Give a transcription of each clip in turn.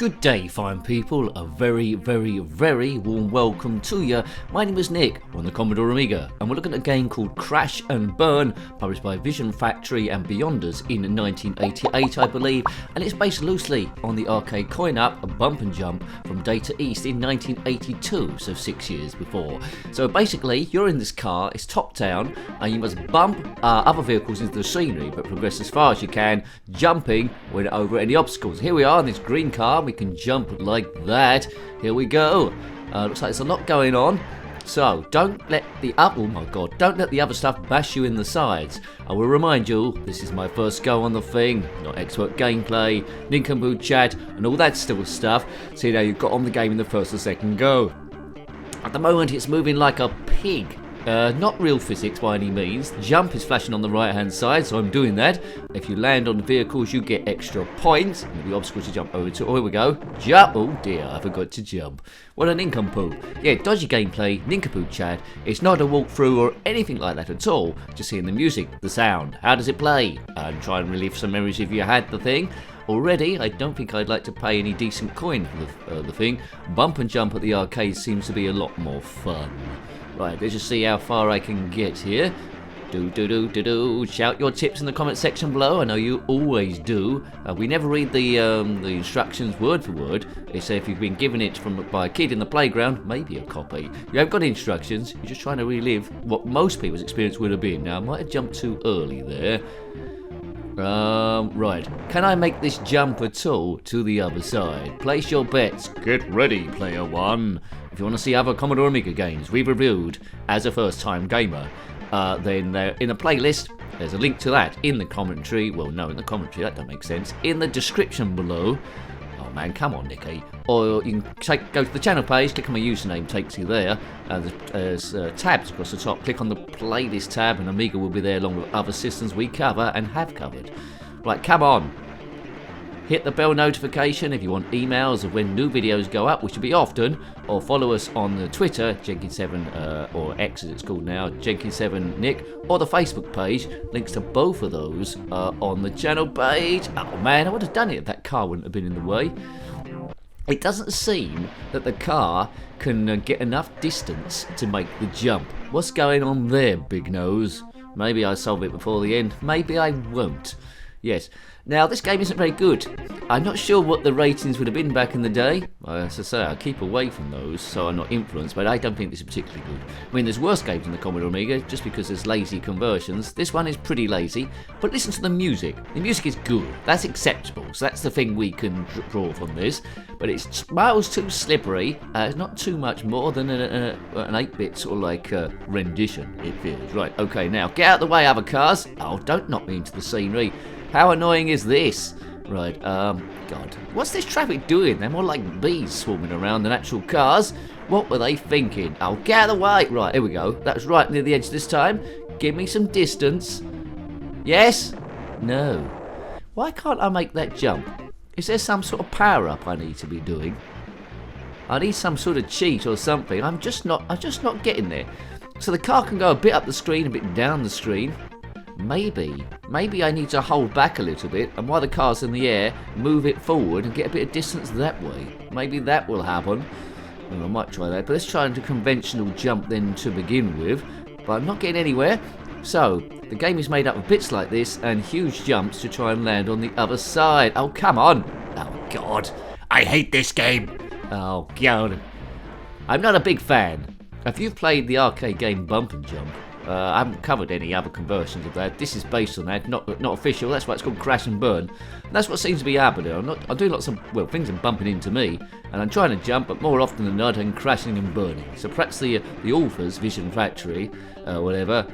Good day, fine people. A very warm welcome to you. My name is Nick. We're on the Commodore AMIGA, and we're looking at a game called Crash and Burn, published by Vision Factory and Beyonders in 1988, I believe, and it's based loosely on the arcade coin-up, a bump and jump from Data East in 1982, so 6 years before. So basically, you're in this car, it's top down, and you must bump other vehicles into the scenery, but progress as far as you can, jumping when over any obstacles. Here we are in this green car. We can jump like that. Here we go. Looks like there's a lot going on. So don't let the don't let the other stuff bash you in the sides. I will remind you, this is my first go on the thing, not expert gameplay, nincompoop chat, and all that still stuff. See how you got on the game in the first or second go. At the moment, it's moving like a pig. Not real physics by any means. Jump is flashing on the right hand side, so I'm doing that. If you land on the vehicles, you get extra points. And the obstacles to jump over to. Oh, here we go. Jump. Oh dear, I forgot to jump. What a nincompoop. Yeah, dodgy gameplay, nincompoop chat. It's not a walkthrough or anything like that at all. Just hearing the music, the sound. How does it play? And try and relive some memories if you had the thing. Already, I don't think I'd like to pay any decent coin for the thing. Bump and jump at the arcade seems to be a lot more fun. Right, let's just see how far I can get here. Shout your tips in the comment section below. I know you always do. We never read the instructions word for word. It's if you've been given it by a kid in the playground, maybe a copy. You haven't got instructions. You're just trying to relive what most people's experience would have been. Now, I might have jumped too early there. Right. Can I make this jump at all to the other side? Place your bets. Get ready, player one. If you want to see other Commodore AMIGA games we've reviewed as a first-time gamer, then they're in a playlist. There's a link to that in the commentary. Well, no, in the commentary, that don't make sense. In the description below. Oh man, come on, Nicky. Or you can go to the channel page, click on my username, takes you there. There's tabs across the top. Click on the playlist tab, and AMIGA will be there along with other systems we cover and have covered. Right, come on. Hit the bell notification if you want emails of when new videos go up, which will be often, or follow us on the Twitter, Jenkins7, or X as it's called now, Jenkins7Nick, or the Facebook page. Links to both of those on the channel page. Oh man, I would have done it if that car wouldn't have been in the way. It doesn't seem that the car can get enough distance to make the jump. What's going on there, Big Nose? Maybe I solve it before the end, maybe I won't. Yes. Now, this game isn't very good. I'm not sure what the ratings would have been back in the day. As I say, I keep away from those, so I'm not influenced, but I don't think this is particularly good. I mean, there's worse games in the Commodore AMIGA, just because there's lazy conversions. This one is pretty lazy, but listen to the music. The music is good. That's acceptable, so that's the thing we can draw from this. But it's miles too slippery. It's not too much more than an 8-bit sort of like rendition, it feels. Right, okay, now, get out of the way, other cars. Oh, don't knock me into the scenery. How annoying is this? Right, God. What's this traffic doing? They're more like bees swarming around than actual cars. What were they thinking? Oh, get out of the way. Right, here we go. That was right near the edge this time. Give me some distance. Yes? No. Why can't I make that jump? Is there some sort of power-up I need to be doing? I need some sort of cheat or something. I'm just not getting there. So the car can go a bit up the screen, a bit down the screen. Maybe I need to hold back a little bit, and while the car's in the air, move it forward and get a bit of distance that way. Maybe that will happen. Well, I might try that, but let's try a conventional jump then to begin with. But I'm not getting anywhere. So, the game is made up of bits like this and huge jumps to try and land on the other side. Oh, come on. Oh, God. I hate this game. Oh, God. I'm not a big fan. If you've played the arcade game Bump and Jump, I haven't covered any other conversions of that. This is based on that, not official. That's why it's called Crash and Burn. And that's what seems to be happening. I'm doing lots of, well, things are bumping into me, and I'm trying to jump, but more often than not, I'm crashing and burning. So perhaps the authors, Vision Factory, whatever,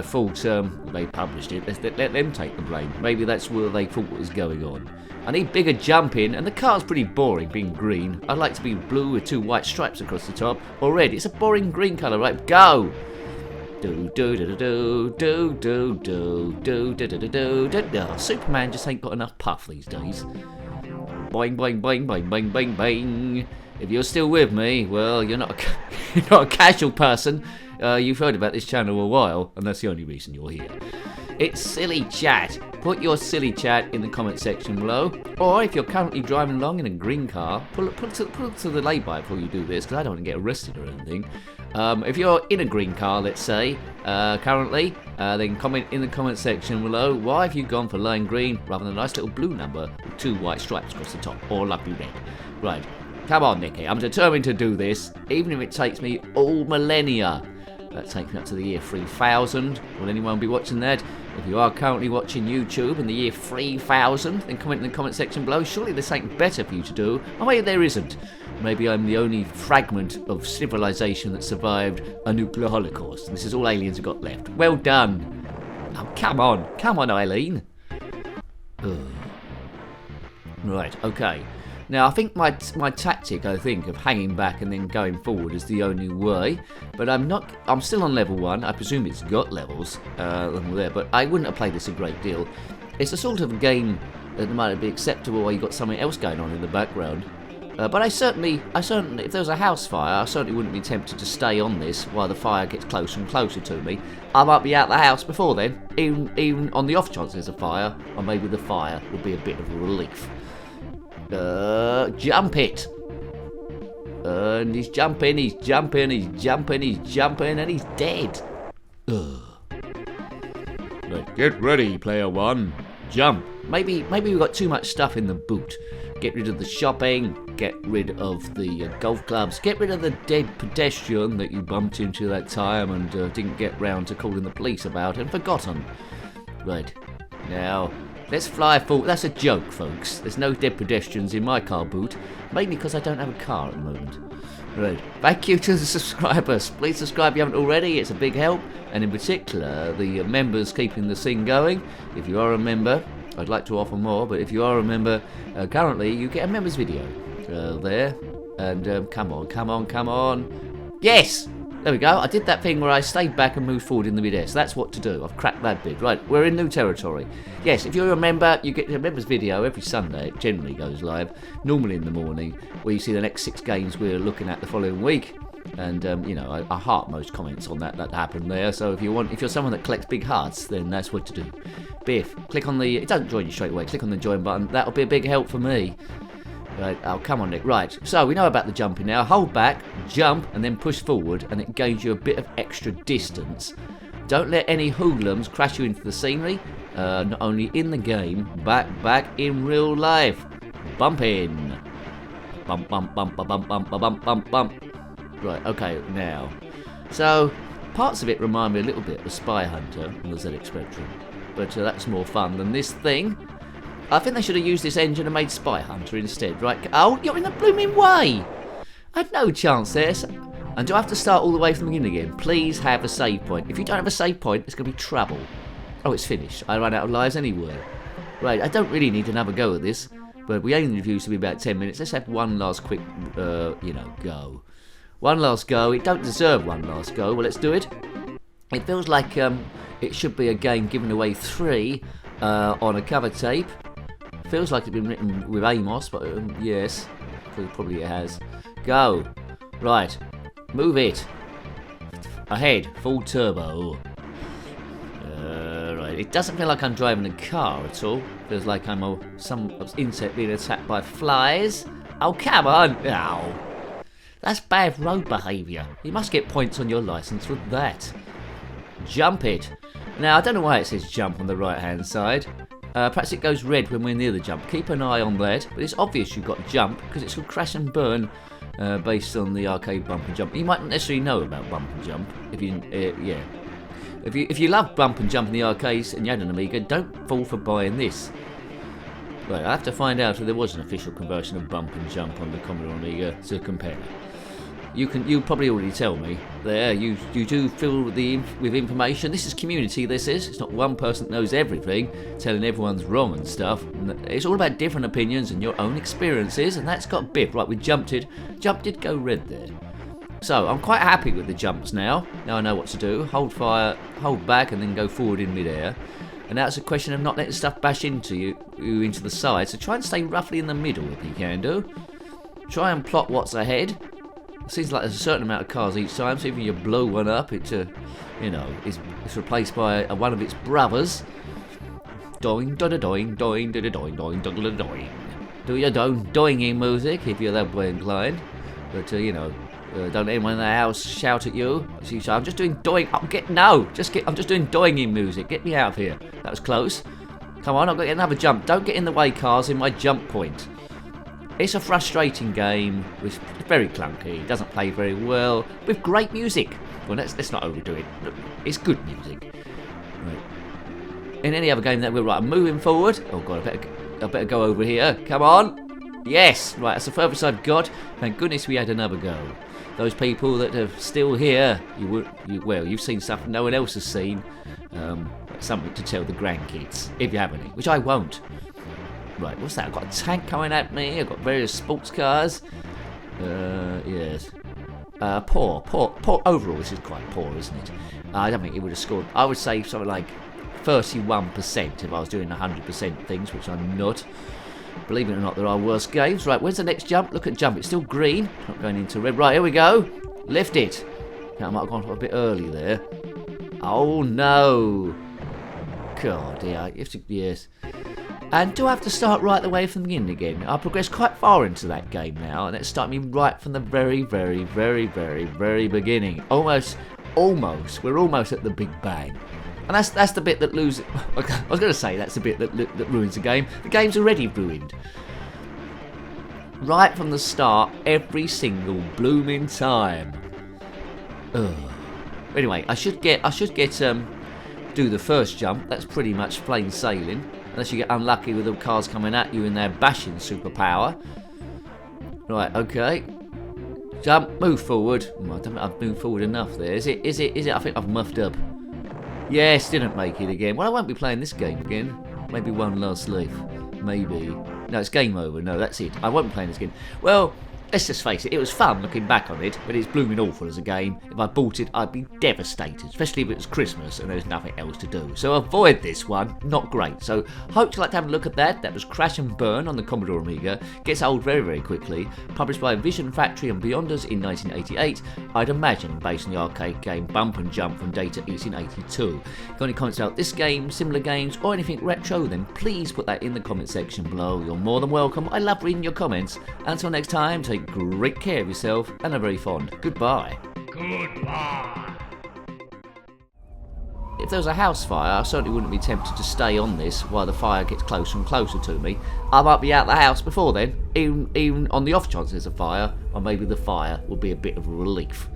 thought they published it. Let them take the blame. Maybe that's where they thought what was going on. I need bigger jumping, and the car's pretty boring being green. I'd like to be blue with 2 white stripes across the top, or red. It's a boring green colour, right? Go! Superman just ain't got enough puff these days. Boing, boing, boing, boing, boing, boing, boing. If you're still with me, well, you're not a casual person. You've heard about this channel a while, and that's the only reason you're here. It's silly chat. put your silly chat in the comment section below. Or if you're currently driving along in a green car, pull it to the lay-by before you do this, because I don't want to get arrested or anything. If you're in a green car, let's say, currently, then comment in the comment section below, why have you gone for lime green rather than a nice little blue number with 2 white stripes across the top, or lovely red. Right, come on, Nicky, I'm determined to do this, even if it takes me all millennia. That takes me up to the year 3000. Will anyone be watching that? If you are currently watching YouTube in the year 3000, then comment in the comment section below. Surely there's something better for you to do. Or maybe there isn't. Maybe I'm the only fragment of civilization that survived a nuclear holocaust. This is all aliens have got left. Well done. Oh, come on, Eileen. Ugh. Right, okay. Now, I think my tactic, of hanging back and then going forward is the only way. But I'm still on level 1. I presume it's got levels there, but I wouldn't have played this a great deal. It's a sort of game that might be acceptable while you've got something else going on in the background. But I certainly, if there was a house fire, I certainly wouldn't be tempted to stay on this while the fire gets closer and closer to me. I might be out the house before then, even on the off chance there's a fire, or maybe the fire would be a bit of a relief. Jump it! And he's jumping, and he's dead. Ugh. Right, get ready, player 1. Jump. Maybe we've got too much stuff in the boot. Get rid of the shopping, get rid of the golf clubs, get rid of the dead pedestrian that you bumped into that time and didn't get round to calling the police about and forgotten. Right, now, let's fly forward. That's a joke, folks. There's no dead pedestrians in my car boot, mainly because I don't have a car at the moment. Right, thank you to the subscribers. Please subscribe if you haven't already, it's a big help. And in particular, the members keeping the thing going. If you are a member, I'd like to offer more, but if you are a member, currently you get a members video there. And come on. Yes! There we go. I did that thing where I stayed back and moved forward in the midair. So that's what to do. I've cracked that bit. Right, we're in new territory. Yes, if you're a member, you get a members video every Sunday. It generally goes live, normally in the morning, where you see the next 6 games we're looking at the following week. And I heart most comments on that happened there. So if you're someone that collects big hearts, then that's what to do. Biff, click on the. It doesn't join you straight away. Click on the join button. That'll be a big help for me. Right, oh, come on, Nick. Right, so we know about the jumping now. Hold back, jump, and then push forward, and it gains you a bit of extra distance. Don't let any hoodlums crash you into the scenery, not only in the game, back in real life. Bump in. Bump. Right, okay, now. So, parts of it remind me a little bit of Spy Hunter on the ZX Spectrum, but that's more fun than this thing. I think they should have used this engine and made Spy Hunter instead, right? Oh, you're in the blooming way! I had no chance there. And do I have to start all the way from the beginning again? Please have a save point. If you don't have a save point, it's going to be trouble. Oh, it's finished. I ran out of lives anyway. Right, I don't really need another go at this, but we aim the reviews to be about 10 minutes. Let's have one last quick, go. One last go. It don't deserve one last go. Well, let's do it. It feels like it should be a game giving away 3 on a cover tape. Feels like it's been written with Amos, but yes, probably it has. Go. Right. Move it. Ahead. Full turbo. Right. It doesn't feel like I'm driving a car at all. Feels like I'm some insect being attacked by flies. Oh, come on. Ow. That's bad road behaviour. You must get points on your licence for that. Jump it. Now, I don't know why it says jump on the right-hand side. Perhaps it goes red when we're near the jump. Keep an eye on that. But it's obvious you've got jump because it's called Crash and Burn based on the arcade bump and jump. You might not necessarily know about bump and jump. If you love bump and jump in the arcades and you had an Amiga, don't fall for buying this. Right, I have to find out if there was an official conversion of bump and jump on the Commodore AMIGA to compare. You probably already tell me there. You do fill with information. This is community. This is. It's not one person that knows everything, telling everyone's wrong and stuff. It's all about different opinions and your own experiences, and that's got Biff. Right, we jumped it. Jump did go red there. So I'm quite happy with the jumps now. Now I know what to do. Hold fire, hold back, and then go forward in midair. And now it's a question of not letting stuff bash into you into the side. So try and stay roughly in the middle if you can do. Try and plot what's ahead. It seems like there's a certain amount of cars each time, so if you blow one up, it's replaced by one of its brothers. Doing, da da doing, doing, da da doing, doing, da da doing. Do your doinging music if you're that way inclined. But, don't anyone in the house shout at you. So I'm just doing doing. I'm just doing doinging music. Get me out of here. That was close. Come on, I've got to get another jump. Don't get in the way, cars, in my jump point. It's a frustrating game. It's very clunky. It doesn't play very well. With great music. Well, let's not overdo it. It's good music. Right. In any other game that we're right, I'm moving forward. Oh god, I better go over here. Come on. Yes. Right, that's the furthest I've got. Thank goodness we had another go. Those people that are still here, you've seen stuff no one else has seen. Something to tell the grandkids, if you have any, which I won't. Right, what's that? I've got a tank coming at me. I've got various sports cars. Yes. Poor. Overall, this is quite poor, isn't it? I don't think it would have scored. I would say something like 31% if I was doing 100% things, which I'm not. Believe it or not, there are worse games. Right, where's the next jump? Look at jump. It's still green. Not going into red. Right, here we go. Lift it. I might have gone a bit early there. Oh, no. God, yeah. Yes. And do I have to start right the way from the beginning again? I've progressed quite far into that game now, and it's starting me right from the very, very, very, very, very beginning. Almost. We're almost at the Big Bang. And that's the bit that loses. I was going to say that's the bit that ruins the game. The game's already ruined. Right from the start, every single blooming time. Ugh. Anyway, I should get do the first jump. That's pretty much plain sailing. Unless you get unlucky with the cars coming at you in their bashing superpower. Right, okay. Jump, move forward. I don't think I've moved forward enough there. Is it? I think I've muffed up. Yes, didn't make it again. Well, I won't be playing this game again. Maybe one last life. Maybe. No, it's game over. No, that's it. I won't be playing this again. Well, let's just face it was fun looking back on it, but it's blooming awful as a game. If I bought it, I'd be devastated, especially if it was Christmas and there's nothing else to do. So avoid this one, not great. So hope you like to have a look at that. That was Crash and Burn on the Commodore AMIGA. Gets old very, very quickly. Published by Vision Factory and Beyonders in 1988. I'd imagine based on the arcade game Bump and Jump from Data East in 82. Got any comments about this game, similar games, or anything retro, then please put that in the comment section below. You're more than welcome. I love reading your comments. Until next time, take great care of yourself and are very fond. Goodbye. Goodbye. If there was a house fire, I certainly wouldn't be tempted to stay on this while the fire gets closer and closer to me. I might be out the house before then, even on the off chance there's a fire, or maybe the fire will be a bit of a relief.